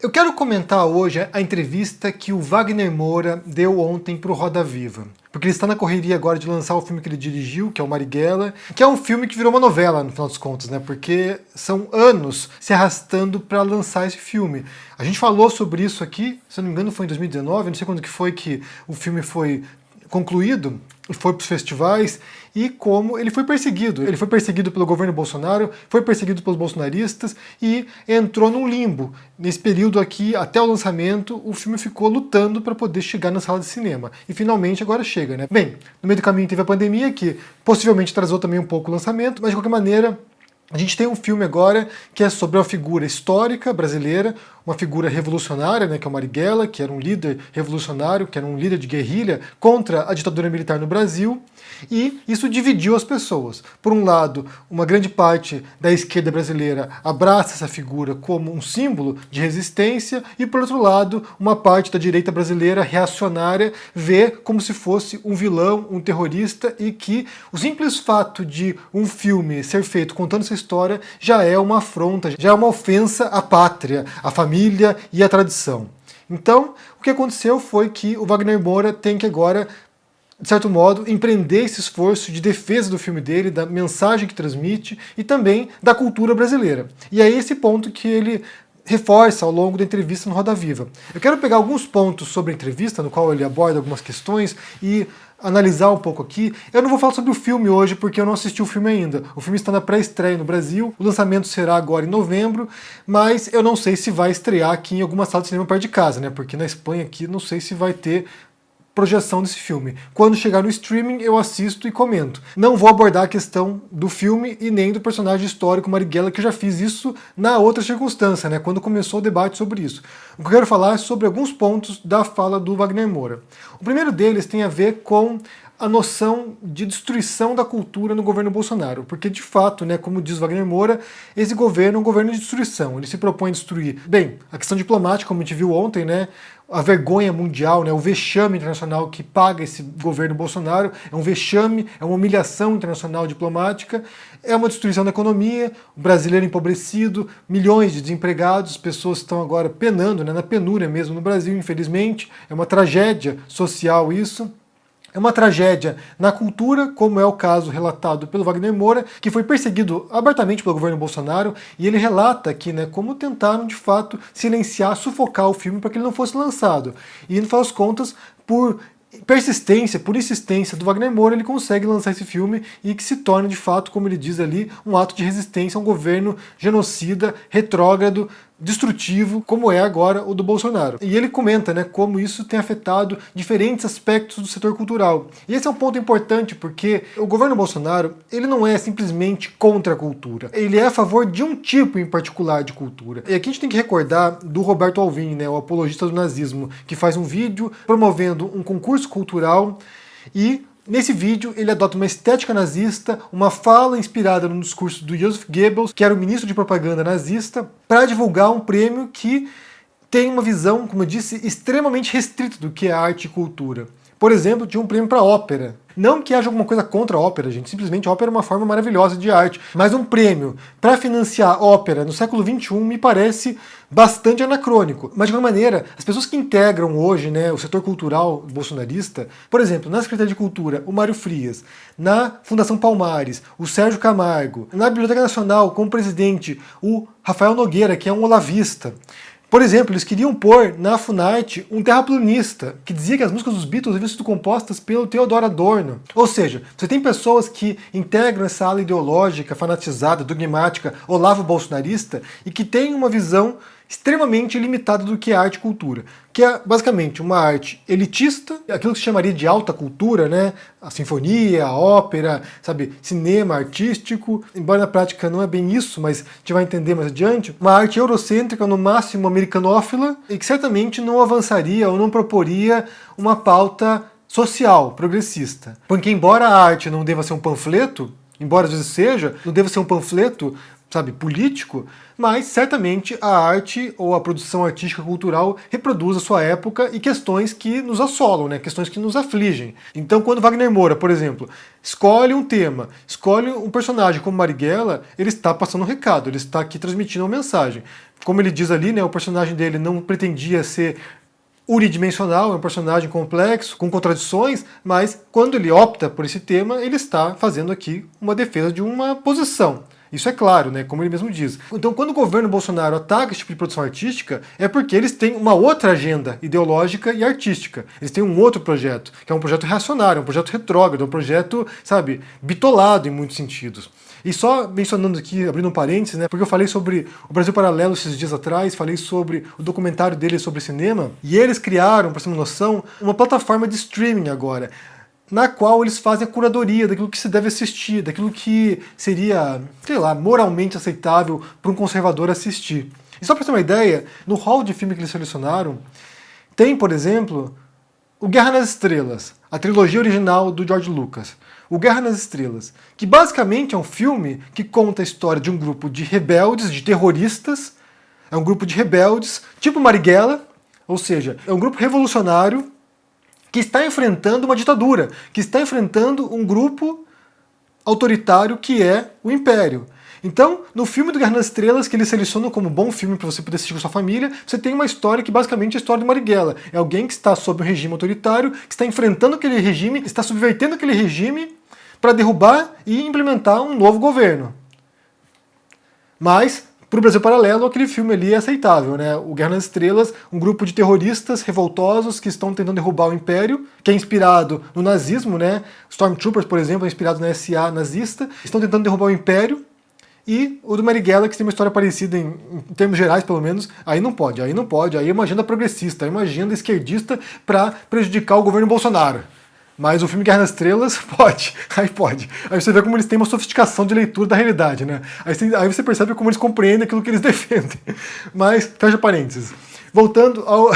Eu quero comentar hoje a entrevista que o Wagner Moura deu ontem para o Roda Viva. Porque ele está na correria agora de lançar o filme que ele dirigiu, que é o Marighella, que é um filme que virou uma novela, no final dos contos, né? Porque são anos se arrastando para lançar esse filme. A gente falou sobre isso aqui, se eu não me engano foi em 2019, não sei quando que foi que o filme foi concluído, foi para os festivais, e como ele foi perseguido. Ele foi perseguido pelo governo Bolsonaro, foi perseguido pelos bolsonaristas e entrou num limbo. Nesse período aqui, até o lançamento, o filme ficou lutando para poder chegar na sala de cinema. E finalmente agora chega, né? Bem, no meio do caminho teve a pandemia, que possivelmente atrasou também um pouco o lançamento, mas de qualquer maneira, a gente tem um filme agora que é sobre uma figura histórica brasileira, uma figura revolucionária, né, que é o Marighella, que era um líder revolucionário, que era um líder de guerrilha contra a ditadura militar no Brasil, e isso dividiu as pessoas. Por um lado, uma grande parte da esquerda brasileira abraça essa figura como um símbolo de resistência, e por outro lado, uma parte da direita brasileira reacionária vê como se fosse um vilão, um terrorista, e que o simples fato de um filme ser feito contando essa história já é uma afronta, já é uma ofensa à pátria, à família e à tradição. Então, o que aconteceu foi que o Wagner Moura tem que agora, de certo modo, empreender esse esforço de defesa do filme dele, da mensagem que transmite e também da cultura brasileira. E é esse ponto que ele reforça ao longo da entrevista no Roda Viva. Eu quero pegar alguns pontos sobre a entrevista, no qual ele aborda algumas questões e analisar um pouco aqui. Eu não vou falar sobre o filme hoje, porque eu não assisti o filme ainda. O filme está na pré-estreia no Brasil, o lançamento será agora em novembro, mas eu não sei se vai estrear aqui em alguma sala de cinema perto de casa, né? Porque na Espanha aqui não sei se vai ter projeção desse filme. Quando chegar no streaming, eu assisto e comento. Não vou abordar a questão do filme e nem do personagem histórico Marighella, que eu já fiz isso na outra circunstância, né, quando começou o debate sobre isso. O que eu quero falar é sobre alguns pontos da fala do Wagner Moura. O primeiro deles tem a ver com a noção de destruição da cultura no governo Bolsonaro, porque de fato, né, como diz Wagner Moura, esse governo é um governo de destruição, ele se propõe a destruir, bem, a questão diplomática, como a gente viu ontem, né, a vergonha mundial, né, o vexame internacional que paga esse governo Bolsonaro, é um vexame, é uma humilhação internacional diplomática, é uma destruição da economia, o brasileiro empobrecido, milhões de desempregados, pessoas estão agora penando, né, na penúria mesmo no Brasil, infelizmente, é uma tragédia social isso. É uma tragédia na cultura, como é o caso relatado pelo Wagner Moura, que foi perseguido abertamente pelo governo Bolsonaro, e ele relata aqui, né, como tentaram de fato silenciar, sufocar o filme para que ele não fosse lançado. E no final das contas, por persistência, por insistência do Wagner Moura, ele consegue lançar esse filme e que se torna de fato, como ele diz ali, um ato de resistência a um governo genocida, retrógrado, destrutivo, como é agora o do Bolsonaro. E ele comenta, né, como isso tem afetado diferentes aspectos do setor cultural. E esse é um ponto importante porque o governo Bolsonaro, ele não é simplesmente contra a cultura. Ele é a favor de um tipo em particular de cultura. E aqui a gente tem que recordar do Roberto Alvim, né, o apologista do nazismo, que faz um vídeo promovendo um concurso cultural e nesse vídeo, ele adota uma estética nazista, uma fala inspirada no discurso do Joseph Goebbels, que era o ministro de propaganda nazista, para divulgar um prêmio que tem uma visão, como eu disse, extremamente restrita do que é arte e cultura. Por exemplo, tinha um prêmio para ópera. Não que haja alguma coisa contra a ópera, gente. Simplesmente a ópera é uma forma maravilhosa de arte. Mas um prêmio para financiar ópera no século XXI me parece bastante anacrônico. Mas de qualquer maneira, as pessoas que integram hoje, né, o setor cultural bolsonarista, por exemplo, na Secretaria de Cultura, o Mário Frias, na Fundação Palmares, o Sérgio Camargo, na Biblioteca Nacional, como presidente, o Rafael Nogueira, que é um olavista. Por exemplo, eles queriam pôr na Funarte um terraplanista, que dizia que as músicas dos Beatles haviam sido compostas pelo Theodor Adorno. Ou seja, você tem pessoas que integram essa ala ideológica, fanatizada, dogmática, olavo-bolsonarista, e que têm uma visão extremamente limitada do que é arte e cultura, que é basicamente uma arte elitista, aquilo que se chamaria de alta cultura, né? A sinfonia, a ópera, sabe, cinema artístico, embora na prática não é bem isso, mas a gente vai entender mais adiante, uma arte eurocêntrica, no máximo americanófila, e que certamente não avançaria ou não proporia uma pauta social, progressista. Porque embora a arte não deva ser um panfleto, embora às vezes seja, não deva ser um panfleto sabe, político, mas certamente a arte ou a produção artística cultural reproduz a sua época e questões que nos assolam, né? Questões que nos afligem. Então, quando Wagner Moura, por exemplo, escolhe um tema, escolhe um personagem como Marighella, ele está passando um recado, ele está aqui transmitindo uma mensagem. Como ele diz ali, né, o personagem dele não pretendia ser unidimensional, é um personagem complexo, com contradições, mas quando ele opta por esse tema, ele está fazendo aqui uma defesa de uma posição. Isso é claro, né? Como ele mesmo diz. Então, quando o governo Bolsonaro ataca esse tipo de produção artística, é porque eles têm uma outra agenda ideológica e artística. Eles têm um outro projeto, que é um projeto reacionário, um projeto retrógrado, um projeto, sabe, bitolado em muitos sentidos. E só mencionando aqui, abrindo um parênteses, né, porque eu falei sobre o Brasil Paralelo esses dias atrás, falei sobre o documentário deles sobre cinema, e eles criaram, para você ter uma noção, uma plataforma de streaming agora, na qual eles fazem a curadoria daquilo que se deve assistir, daquilo que seria, sei lá, moralmente aceitável para um conservador assistir. E só para ter uma ideia, no hall de filme que eles selecionaram, tem, por exemplo, o Guerra nas Estrelas, a trilogia original do George Lucas. O Guerra nas Estrelas, que basicamente é um filme que conta a história de um grupo de rebeldes, de terroristas, é um grupo de rebeldes, tipo Marighella, ou seja, é um grupo revolucionário que está enfrentando uma ditadura, que está enfrentando um grupo autoritário que é o Império. Então, no filme do Guerra nas Estrelas, que eles selecionam como bom filme para você poder assistir com sua família, você tem uma história que basicamente é a história do Marighella. É alguém que está sob um regime autoritário, que está enfrentando aquele regime, está subvertendo aquele regime para derrubar e implementar um novo governo. Mas, para o Brasil Paralelo, aquele filme ali é aceitável, né? O Guerra nas Estrelas, um grupo de terroristas revoltosos que estão tentando derrubar o Império, que é inspirado no nazismo, né? Stormtroopers, por exemplo, é inspirado na SA nazista, estão tentando derrubar o Império. E o do Marighella, que tem uma história parecida em termos gerais, pelo menos, aí não pode, aí é uma agenda progressista, aí é uma agenda esquerdista para prejudicar o governo Bolsonaro. Mas o filme Guerra nas Estrelas pode, aí pode. Aí você vê como eles têm uma sofisticação de leitura da realidade, né? Aí você percebe como eles compreendem aquilo que eles defendem. Mas, fecha parênteses. Voltando ao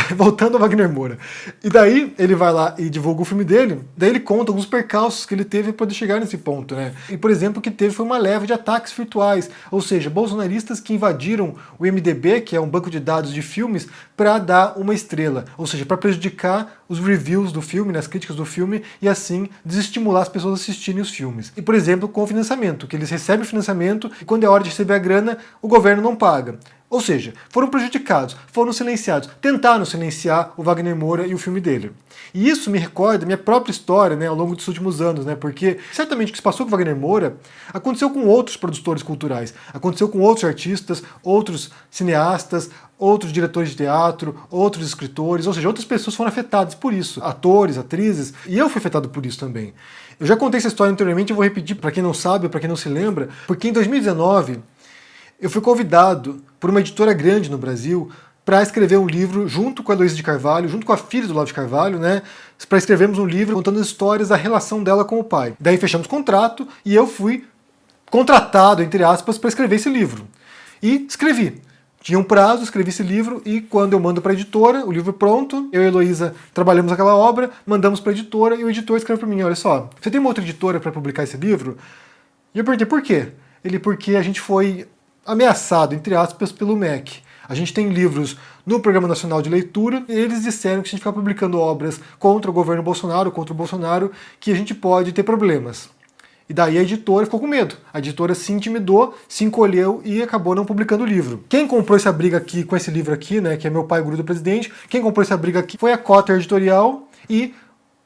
Wagner Moura. E daí ele vai lá e divulga o filme dele, daí ele conta alguns percalços que ele teve para poder chegar nesse ponto, né? E, por exemplo, o que teve foi uma leva de ataques virtuais, ou seja, bolsonaristas que invadiram o IMDb, que é um banco de dados de filmes, para dar uma estrela, ou seja, para prejudicar os reviews do filme, né, as críticas do filme, e assim desestimular as pessoas a assistirem os filmes. E, por exemplo, com o financiamento, que eles recebem o financiamento e quando é hora de receber a grana, o governo não paga. Ou seja, foram prejudicados, foram silenciados, tentaram silenciar o Wagner Moura e o filme dele. E isso me recorda a minha própria história, né, ao longo dos últimos anos, né, porque certamente o que se passou com o Wagner Moura aconteceu com outros produtores culturais, aconteceu com outros artistas, outros cineastas, outros diretores de teatro, outros escritores, ou seja, outras pessoas foram afetadas por isso, atores, atrizes, e eu fui afetado por isso também. Eu já contei essa história anteriormente, eu vou repetir para quem não sabe, para quem não se lembra, porque em 2019 eu fui convidado por uma editora grande no Brasil para escrever um livro junto com a Heloísa de Carvalho, junto com a filha do Olavo de Carvalho, né, para escrevermos um livro contando as histórias da relação dela com o pai. Daí fechamos contrato e eu fui contratado, entre aspas, para escrever esse livro. E escrevi. Tinha um prazo, escrevi esse livro e quando eu mando para a editora, o livro pronto, eu e a Heloísa trabalhamos aquela obra, mandamos para a editora e o editor escreve para mim, olha só, você tem uma outra editora para publicar esse livro? E eu perguntei, por quê? Ele, porque a gente foi ameaçado, entre aspas, pelo MEC. A gente tem livros no Programa Nacional de Leitura e eles disseram que se a gente ficar publicando obras contra o governo Bolsonaro, contra o Bolsonaro, que a gente pode ter problemas. E daí a editora ficou com medo. A editora se intimidou, se encolheu e acabou não publicando o livro. Quem comprou essa briga aqui, com esse livro aqui, né, que é Meu Pai, o Guru do Presidente, quem comprou essa briga aqui foi a Cotter Editorial e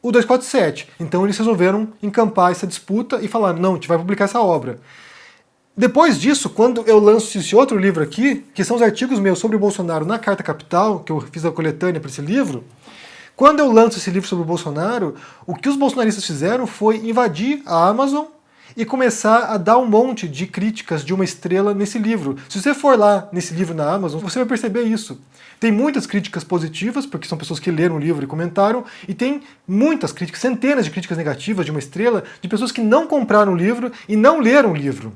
o 247. Então eles resolveram encampar essa disputa e falaram, não, a gente vai publicar essa obra. Depois disso, quando eu lanço esse outro livro aqui, que são os artigos meus sobre o Bolsonaro na Carta Capital, que eu fiz a coletânea para esse livro, quando eu lanço esse livro sobre o Bolsonaro, o que os bolsonaristas fizeram foi invadir a Amazon e começar a dar um monte de críticas de uma estrela nesse livro. Se você for lá nesse livro na Amazon, você vai perceber isso. Tem muitas críticas positivas, porque são pessoas que leram o livro e comentaram, e tem muitas críticas, centenas de críticas negativas de uma estrela, de pessoas que não compraram o livro e não leram o livro.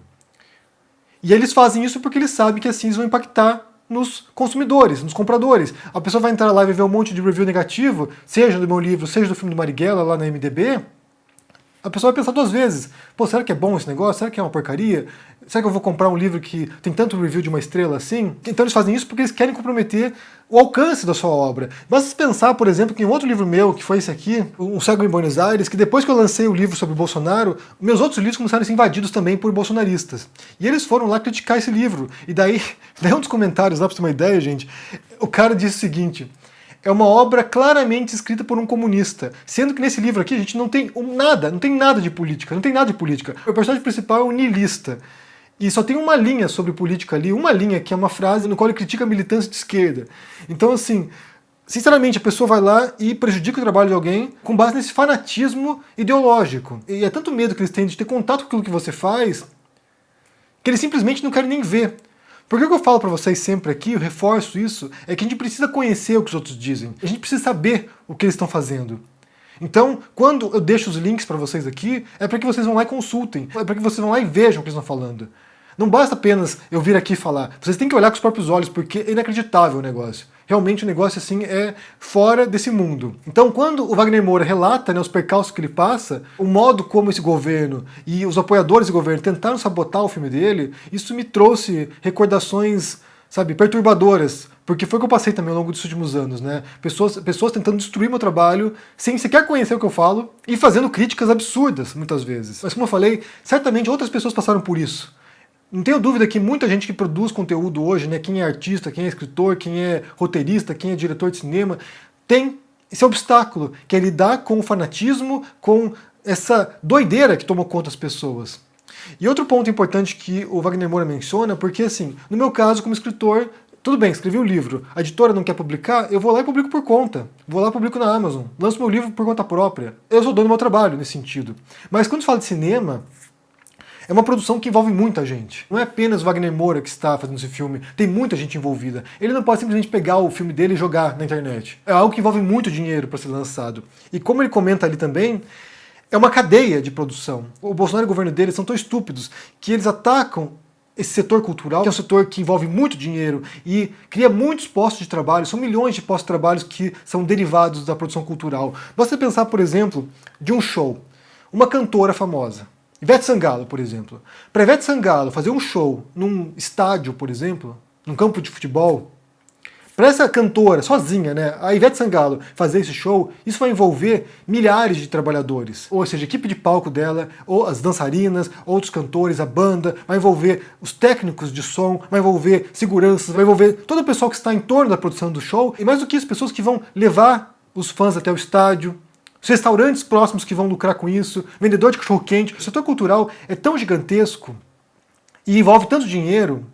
E eles fazem isso porque eles sabem que assim eles vão impactar nos consumidores, nos compradores. A pessoa vai entrar lá e vai ver um monte de review negativo, seja do meu livro, seja do filme do Marighella lá na IMDb, a pessoa vai pensar 2 vezes. Pô, será que é bom esse negócio? Será que é uma porcaria? Será que eu vou comprar um livro que tem tanto review de 1 estrela assim? Então eles fazem isso porque eles querem comprometer o alcance da sua obra. Basta pensar, por exemplo, que em outro livro meu, que foi esse aqui, Um Cego em Buenos Aires, que depois que eu lancei o livro sobre o Bolsonaro, meus outros livros começaram a ser invadidos também por bolsonaristas. E eles foram lá criticar esse livro. E daí um dos comentários lá, pra você ter uma ideia, gente, o cara disse o seguinte: é uma obra claramente escrita por um comunista, sendo que nesse livro aqui a gente não tem nada de política, não tem nada de política. O personagem principal é um niilista, e só tem uma linha sobre política ali, uma linha que é uma frase no qual ele critica a militância de esquerda. Então, assim, sinceramente, a pessoa vai lá e prejudica o trabalho de alguém com base nesse fanatismo ideológico. E é tanto medo que eles têm de ter contato com aquilo que você faz, que eles simplesmente não querem nem ver. Porque o que eu falo pra vocês sempre aqui, eu reforço isso, é que a gente precisa conhecer o que os outros dizem. A gente precisa saber o que eles estão fazendo. Então, quando eu deixo os links pra vocês aqui, é para que vocês vão lá e consultem. É para que vocês vão lá e vejam o que eles estão falando. Não basta apenas eu vir aqui falar. Vocês têm que olhar com os próprios olhos, porque é inacreditável o negócio. Realmente o negócio assim é fora desse mundo. Então, quando o Wagner Moura relata, né, os percalços que ele passa, o modo como esse governo e os apoiadores do governo tentaram sabotar o filme dele, isso me trouxe recordações, sabe, perturbadoras. Porque foi o que eu passei também ao longo dos últimos anos, né? Pessoas tentando destruir meu trabalho sem sequer conhecer o que eu falo e fazendo críticas absurdas, muitas vezes. Mas como eu falei, certamente outras pessoas passaram por isso. Não tenho dúvida que muita gente que produz conteúdo hoje, né, quem é artista, quem é escritor, quem é roteirista, quem é diretor de cinema, tem esse obstáculo, que é lidar com o fanatismo, com essa doideira que tomou conta das pessoas. E outro ponto importante que o Wagner Moura menciona, porque assim, no meu caso como escritor, tudo bem, escrevi o livro, a editora não quer publicar, eu vou lá e publico por conta. Vou lá e publico na Amazon, lanço meu livro por conta própria. Eu sou dono do meu trabalho nesse sentido. Mas quando se fala de cinema, é uma produção que envolve muita gente. Não é apenas o Wagner Moura que está fazendo esse filme, tem muita gente envolvida. Ele não pode simplesmente pegar o filme dele e jogar na internet. É algo que envolve muito dinheiro para ser lançado. E como ele comenta ali também, é uma cadeia de produção. O Bolsonaro e o governo dele são tão estúpidos que eles atacam esse setor cultural, que é um setor que envolve muito dinheiro e cria muitos postos de trabalho, são milhões de postos de trabalho que são derivados da produção cultural. Basta pensar, por exemplo, de um show. Uma cantora famosa. Ivete Sangalo, por exemplo. Para Ivete Sangalo fazer um show num estádio, por exemplo, num campo de futebol, para essa cantora, sozinha, né, a Ivete Sangalo fazer esse show, isso vai envolver milhares de trabalhadores. Ou seja, a equipe de palco dela, ou as dançarinas, outros cantores, a banda, vai envolver os técnicos de som, vai envolver seguranças, vai envolver todo o pessoal que está em torno da produção do show, e mais do que isso, pessoas que vão levar os fãs até o estádio, os restaurantes próximos que vão lucrar com isso, vendedor de cachorro-quente. O setor cultural é tão gigantesco e envolve tanto dinheiro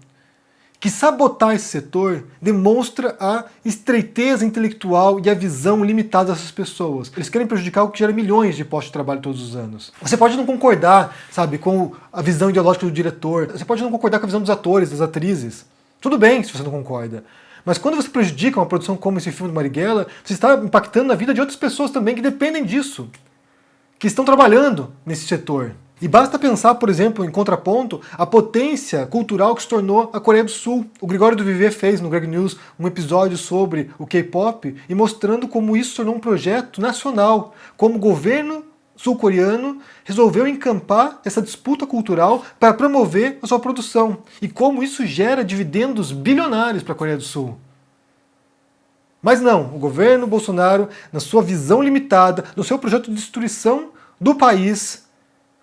que sabotar esse setor demonstra a estreiteza intelectual e a visão limitada dessas pessoas. Eles querem prejudicar o que gera milhões de postos de trabalho todos os anos. Você pode não concordar, sabe, com a visão ideológica do diretor, você pode não concordar com a visão dos atores, das atrizes. Tudo bem se você não concorda. Mas quando você prejudica uma produção como esse filme do Marighella, você está impactando a vida de outras pessoas também que dependem disso, que estão trabalhando nesse setor. E basta pensar, por exemplo, em contraponto, a potência cultural que se tornou a Coreia do Sul. O Gregório do Vivier fez no Greg News um episódio sobre o K-pop e mostrando como isso se tornou um projeto nacional, como o governo sul-coreano resolveu encampar essa disputa cultural para promover a sua produção. E como isso gera dividendos bilionários para a Coreia do Sul. Mas não, o governo Bolsonaro, na sua visão limitada, no seu projeto de destruição do país,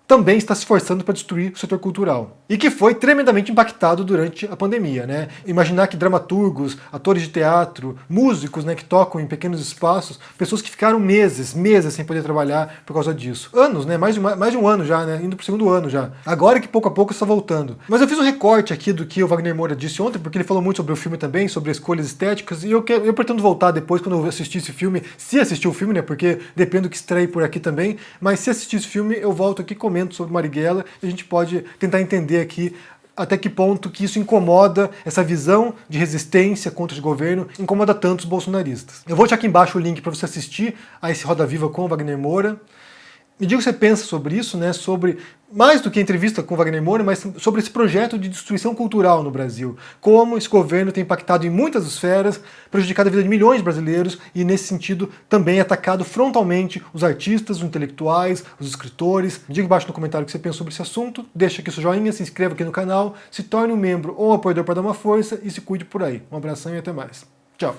também está se esforçando para destruir o setor cultural. E que foi tremendamente impactado durante a pandemia, né? Imaginar que dramaturgos, atores de teatro, músicos, né, que tocam em pequenos espaços, pessoas que ficaram meses sem poder trabalhar por causa disso. Anos, né? Mais de um ano já, né? Indo pro 2º ano já. Agora que pouco a pouco está voltando. Mas eu fiz um recorte aqui do que o Wagner Moura disse ontem, porque ele falou muito sobre o filme também, sobre escolhas estéticas, e eu pretendo voltar depois, quando eu assistir esse filme, se assistir o filme, né? Porque depende do que estreie por aqui também, mas se assistir esse filme, eu volto aqui comendo sobre Marighella e a gente pode tentar entender aqui até que ponto que isso incomoda, essa visão de resistência contra esse governo, incomoda tantos bolsonaristas. Eu vou deixar aqui embaixo o link para você assistir a esse Roda Viva com o Wagner Moura. Me diga o que você pensa sobre isso, né? Sobre, mais do que a entrevista com Wagner Moura, mas sobre esse projeto de destruição cultural no Brasil. Como esse governo tem impactado em muitas esferas, prejudicado a vida de milhões de brasileiros e, nesse sentido, também atacado frontalmente os artistas, os intelectuais, os escritores. Me diga embaixo no comentário o que você pensa sobre esse assunto, deixa aqui seu joinha, se inscreva aqui no canal, se torne um membro ou um apoiador para dar uma força e se cuide por aí. Um abração e até mais. Tchau!